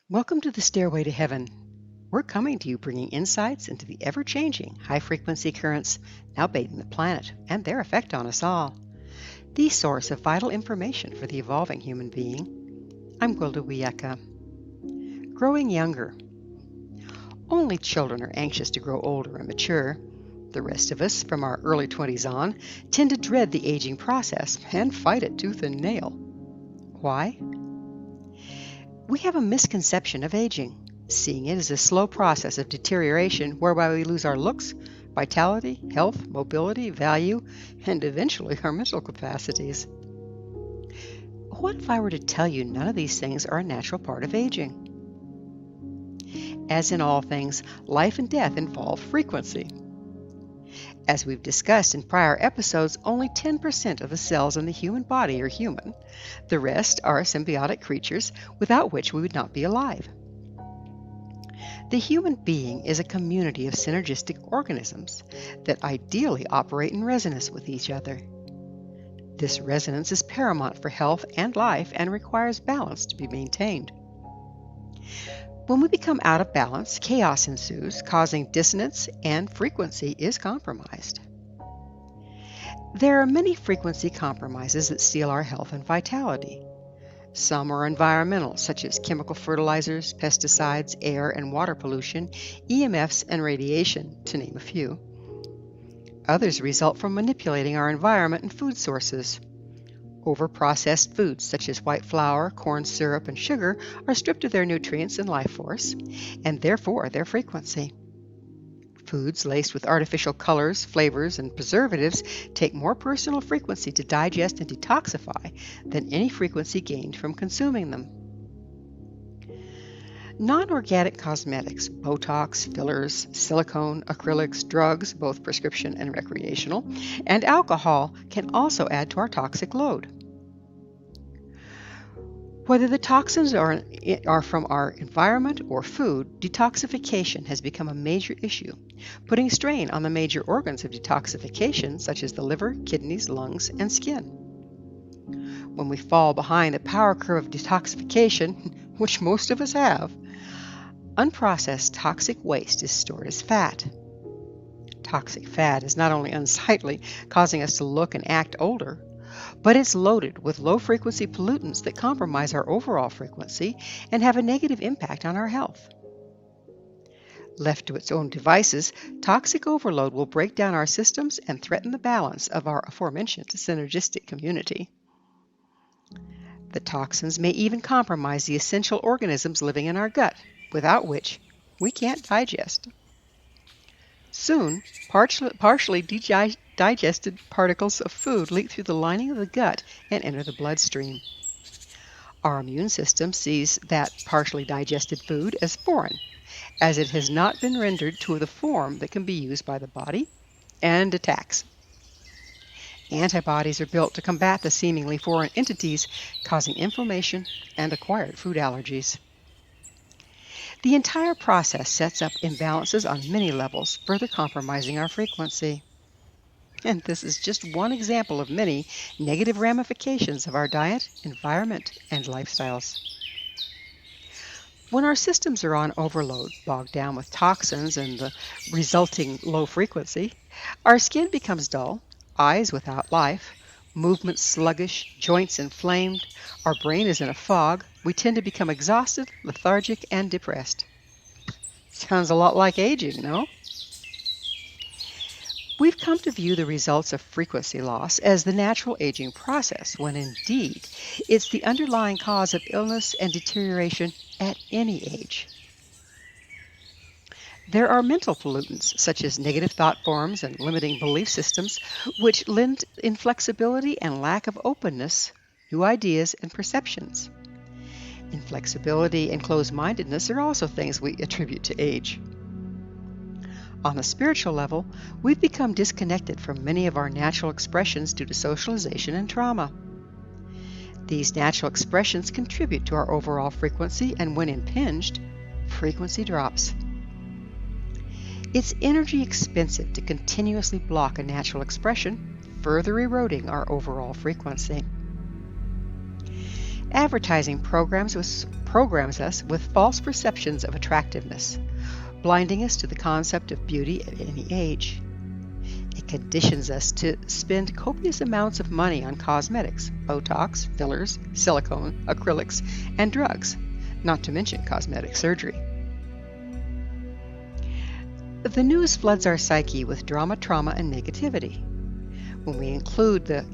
Welcome to the Stairway to Heaven. We're coming to you bringing insights into the ever-changing high-frequency currents now bathing the planet and their effect on us all. The source of vital information for the evolving human being. I'm Gwilda Wiyaka. Growing younger. Only children are anxious to grow older and mature. The rest of us, from our early 20s on, tend to dread the aging process and fight it tooth and nail. Why? We have a misconception of aging, seeing it as a slow process of deterioration whereby we lose our looks, vitality, health, mobility, value, and eventually our mental capacities. What if I were to tell you none of these things are a natural part of aging? As in all things, life and death involve frequency. As we've discussed in prior episodes, only 10% of the cells in the human body are human. The rest are symbiotic creatures, without which we would not be alive. The human being is a community of synergistic organisms that ideally operate in resonance with each other. This resonance is paramount for health and life and requires balance to be maintained. When we become out of balance, chaos ensues, causing dissonance, and frequency is compromised. There are many frequency compromises that steal our health and vitality. Some are environmental, such as chemical fertilizers, pesticides, air and water pollution, EMFs, and radiation, to name a few. Others result from manipulating our environment and food sources. Over-processed foods such as white flour, corn syrup, and sugar are stripped of their nutrients and life force, and therefore their frequency. Foods laced with artificial colors, flavors, and preservatives take more personal frequency to digest and detoxify than any frequency gained from consuming them. Non-organic cosmetics, Botox, fillers, silicone, acrylics, drugs, both prescription and recreational, and alcohol can also add to our toxic load. Whether the toxins are from our environment or food, detoxification has become a major issue, putting strain on the major organs of detoxification such as the liver, kidneys, lungs, and skin. When we fall behind the power curve of detoxification, which most of us have, unprocessed toxic waste is stored as fat. Toxic fat is not only unsightly, causing us to look and act older, but it's loaded with low-frequency pollutants that compromise our overall frequency and have a negative impact on our health. Left to its own devices, toxic overload will break down our systems and threaten the balance of our aforementioned synergistic community. The toxins may even compromise the essential organisms living in our gut, without which we can't digest. Soon, partially digested particles of food leak through the lining of the gut and enter the bloodstream. Our immune system sees that partially digested food as foreign, as it has not been rendered to the form that can be used by the body, and attacks. Antibodies are built to combat the seemingly foreign entities, causing inflammation and acquired food allergies. The entire process sets up imbalances on many levels, further compromising our frequency. And this is just one example of many negative ramifications of our diet, environment, and lifestyles. When our systems are on overload, bogged down with toxins and the resulting low frequency, our skin becomes dull, eyes without life, movements sluggish, joints inflamed, our brain is in a fog, we tend to become exhausted, lethargic, and depressed. Sounds a lot like aging, no? We've come to view the results of frequency loss as the natural aging process, when indeed it's the underlying cause of illness and deterioration at any age. There are mental pollutants, such as negative thought forms and limiting belief systems, which lend inflexibility and lack of openness, new ideas, and perceptions. Inflexibility and closed-mindedness are also things we attribute to age. On a spiritual level, we've become disconnected from many of our natural expressions due to socialization and trauma. These natural expressions contribute to our overall frequency, and when impinged, frequency drops. It's energy expensive to continuously block a natural expression, further eroding our overall frequency. Advertising programs us with false perceptions of attractiveness, blinding us to the concept of beauty at any age. It conditions us to spend copious amounts of money on cosmetics, Botox, fillers, silicone, acrylics, and drugs, not to mention cosmetic surgery. The news floods our psyche with drama, trauma, and negativity. When we include the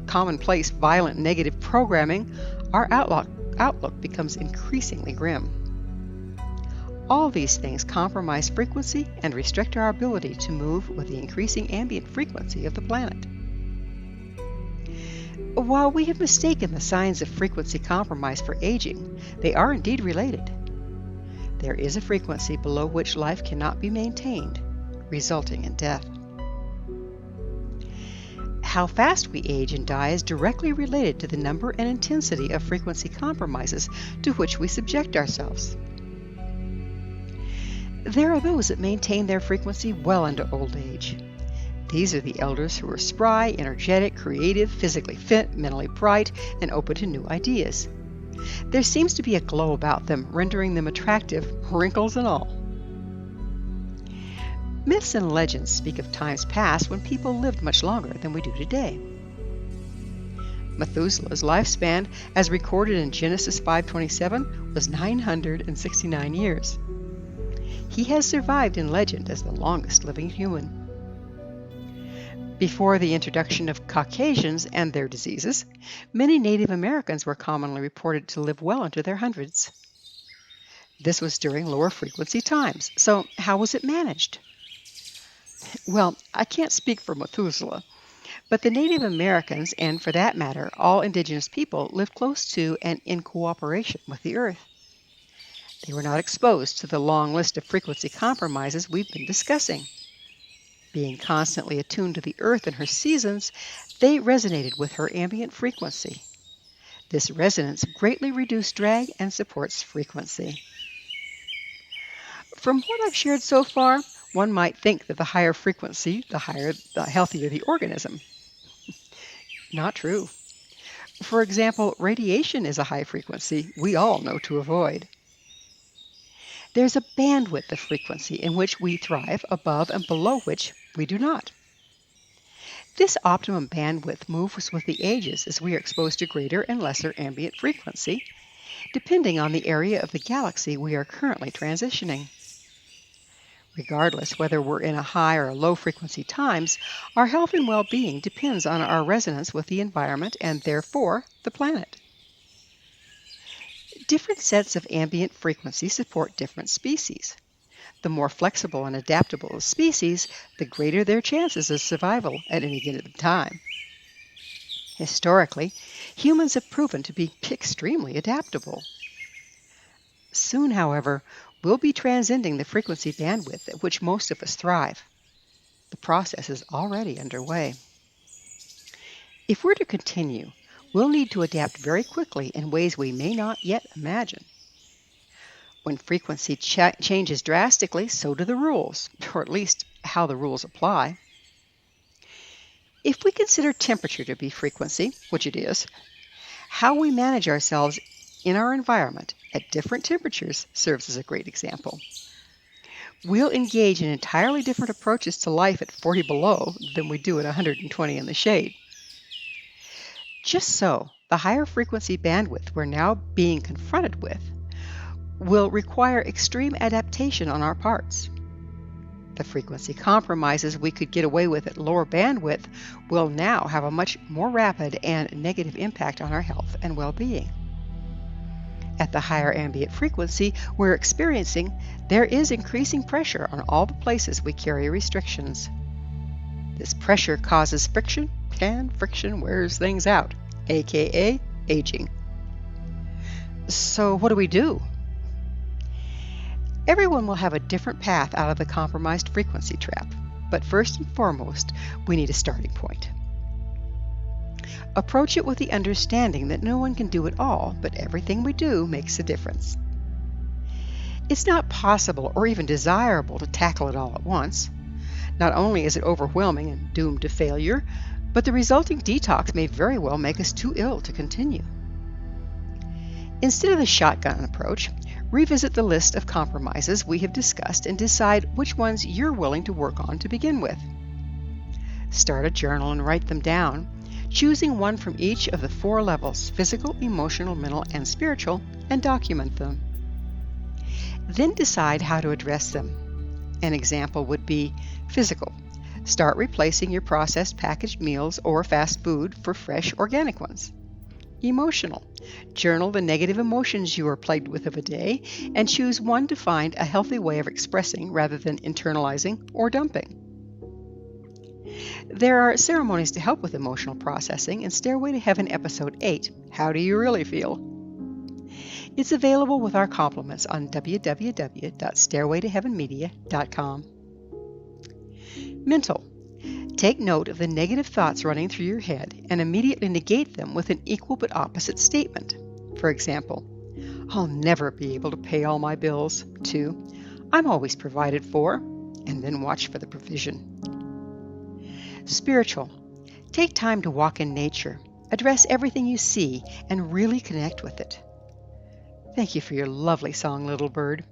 commonplace, violent, negative programming, our outlook becomes increasingly grim. All these things compromise frequency and restrict our ability to move with the increasing ambient frequency of the planet. While we have mistaken the signs of frequency compromise for aging, they are indeed related. There is a frequency below which life cannot be maintained, resulting in death. How fast we age and die is directly related to the number and intensity of frequency compromises to which we subject ourselves. There are those that maintain their frequency well into old age. These are the elders who are spry, energetic, creative, physically fit, mentally bright, and open to new ideas. There seems to be a glow about them, rendering them attractive, wrinkles and all. Myths and legends speak of times past when people lived much longer than we do today. Methuselah's lifespan, as recorded in Genesis 5:27, was 969 years. He has survived in legend as the longest living human. Before the introduction of Caucasians and their diseases, many Native Americans were commonly reported to live well into their hundreds. This was during lower frequency times, so how was it managed? Well, I can't speak for Methuselah, but the Native Americans, and for that matter, all indigenous people, lived close to and in cooperation with the earth. They were not exposed to the long list of frequency compromises we've been discussing. Being constantly attuned to the earth and her seasons, they resonated with her ambient frequency. This resonance greatly reduced drag and supports frequency. From what I've shared so far, one might think that the higher frequency, the healthier the organism. Not true. For example, radiation is a high frequency we all know to avoid. There's a bandwidth of frequency in which we thrive, above and below which we do not. This optimum bandwidth moves with the ages as we are exposed to greater and lesser ambient frequency, depending on the area of the galaxy we are currently transitioning. Regardless whether we're in a high or a low frequency times, our health and well-being depends on our resonance with the environment and therefore the planet. Different sets of ambient frequency support different species. The more flexible and adaptable a species, the greater their chances of survival at any given time. Historically, humans have proven to be extremely adaptable. Soon, however, we'll be transcending the frequency bandwidth at which most of us thrive. The process is already underway. If we're to continue, we'll need to adapt very quickly in ways we may not yet imagine. When frequency changes drastically, so do the rules, or at least how the rules apply. If we consider temperature to be frequency, which it is, how we manage ourselves in our environment at different temperatures serves as a great example. We'll engage in entirely different approaches to life at 40 below than we do at 120 in the shade. Just so, the higher frequency bandwidth we're now being confronted with will require extreme adaptation on our parts. The frequency compromises we could get away with at lower bandwidth will now have a much more rapid and negative impact on our health and well-being. At the higher ambient frequency we're experiencing, there is increasing pressure on all the places we carry restrictions. This pressure causes friction, and friction wears things out, aka aging. So what do we do? Everyone will have a different path out of the compromised frequency trap, but first and foremost, we need a starting point. Approach it with the understanding that no one can do it all, but everything we do makes a difference. It's not possible or even desirable to tackle it all at once. Not only is it overwhelming and doomed to failure, but the resulting detox may very well make us too ill to continue. Instead of the shotgun approach, revisit the list of compromises we have discussed and decide which ones you're willing to work on to begin with. Start a journal and write them down, choosing one from each of the 4 levels: physical, emotional, mental, and spiritual, and document them. Then decide how to address them. An example would be physical. Start replacing your processed packaged meals or fast food for fresh organic ones. Emotional. Journal the negative emotions you are plagued with of a day and choose one to find a healthy way of expressing rather than internalizing or dumping. There are ceremonies to help with emotional processing in Stairway to Heaven Episode 8, How Do You Really Feel? It's available with our compliments on www.stairwaytoheavenmedia.com. Mental. Take note of the negative thoughts running through your head and immediately negate them with an equal but opposite statement. For example, I'll never be able to pay all my bills, to I'm always provided for, and then watch for the provision. Spiritual. Take time to walk in nature, address everything you see, and really connect with it. Thank you for your lovely song, little bird.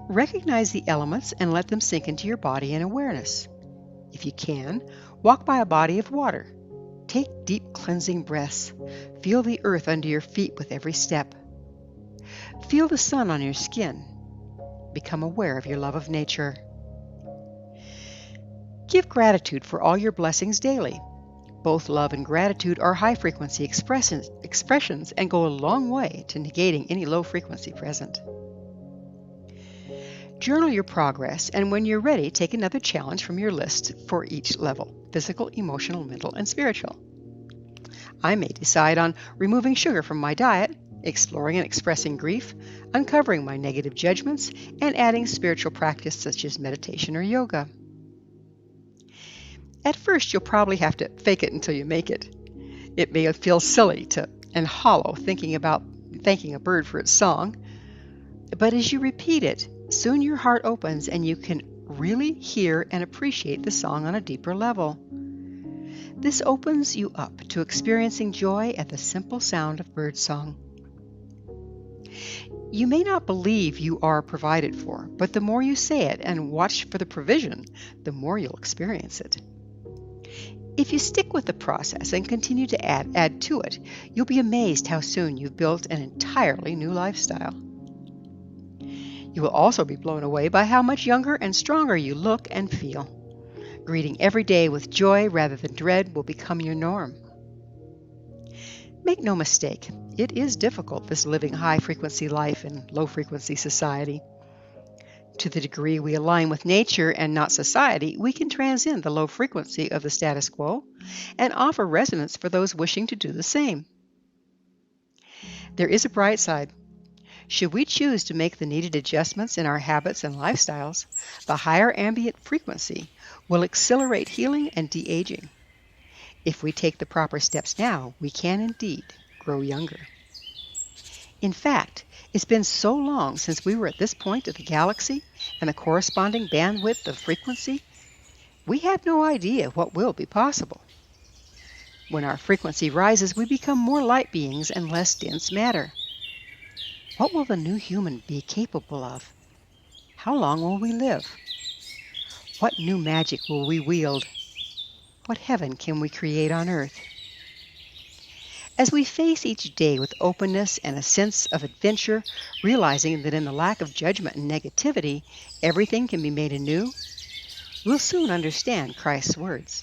Recognize the elements and let them sink into your body in awareness. If you can, walk by a body of water. Take deep cleansing breaths. Feel the earth under your feet with every step. Feel the sun on your skin. Become aware of your love of nature. Give gratitude for all your blessings daily. Both love and gratitude are high-frequency expressions and go a long way to negating any low-frequency present. Journal your progress, and when you're ready, take another challenge from your list for each level: physical, emotional, mental, and spiritual. I may decide on removing sugar from my diet, exploring and expressing grief, uncovering my negative judgments, and adding spiritual practice such as meditation or yoga. At first, you'll probably have to fake it until you make it. It may feel silly and hollow thinking about thanking a bird for its song, but as you repeat it, soon your heart opens and you can really hear and appreciate the song on a deeper level. This opens you up to experiencing joy at the simple sound of birdsong. You may not believe you are provided for, but the more you say it and watch for the provision, the more you'll experience it. If you stick with the process and continue to add to it, you'll be amazed how soon you've built an entirely new lifestyle. You will also be blown away by how much younger and stronger you look and feel. Greeting every day with joy rather than dread will become your norm. Make no mistake, it is difficult, this living high-frequency life in low-frequency society. To the degree we align with nature and not society, we can transcend the low frequency of the status quo and offer resonance for those wishing to do the same. There is a bright side. Should we choose to make the needed adjustments in our habits and lifestyles, the higher ambient frequency will accelerate healing and de-aging. If we take the proper steps now, we can indeed grow younger. In fact, it's been so long since we were at this point of the galaxy and the corresponding bandwidth of frequency, we have no idea what will be possible. When our frequency rises, we become more light beings and less dense matter. What will the new human be capable of? How long will we live? What new magic will we wield? What heaven can we create on earth? As we face each day with openness and a sense of adventure, realizing that in the lack of judgment and negativity, everything can be made anew, we'll soon understand Christ's words.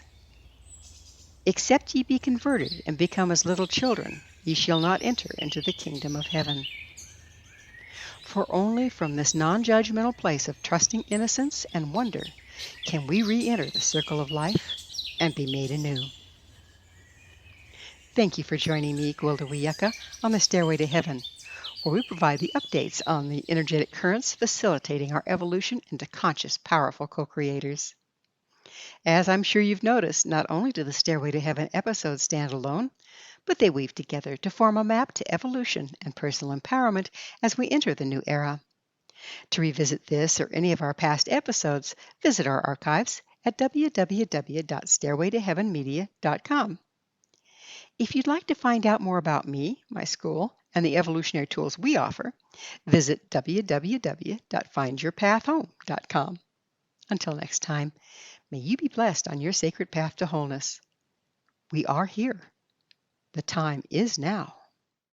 Except ye be converted and become as little children, ye shall not enter into the kingdom of heaven. For only from this non-judgmental place of trusting innocence and wonder can we re-enter the circle of life and be made anew. Thank you for joining me, Gwilda Wiyaka, on the Stairway to Heaven, where we provide the updates on the energetic currents facilitating our evolution into conscious, powerful co-creators. As I'm sure you've noticed, not only do the Stairway to Heaven episodes stand alone, but they weave together to form a map to evolution and personal empowerment as we enter the new era. To revisit this or any of our past episodes, visit our archives at www.stairwaytoheavenmedia.com. If you'd like to find out more about me, my school, and the evolutionary tools we offer, visit www.findyourpathhome.com. Until next time, may you be blessed on your sacred path to wholeness. We are here. The time is now.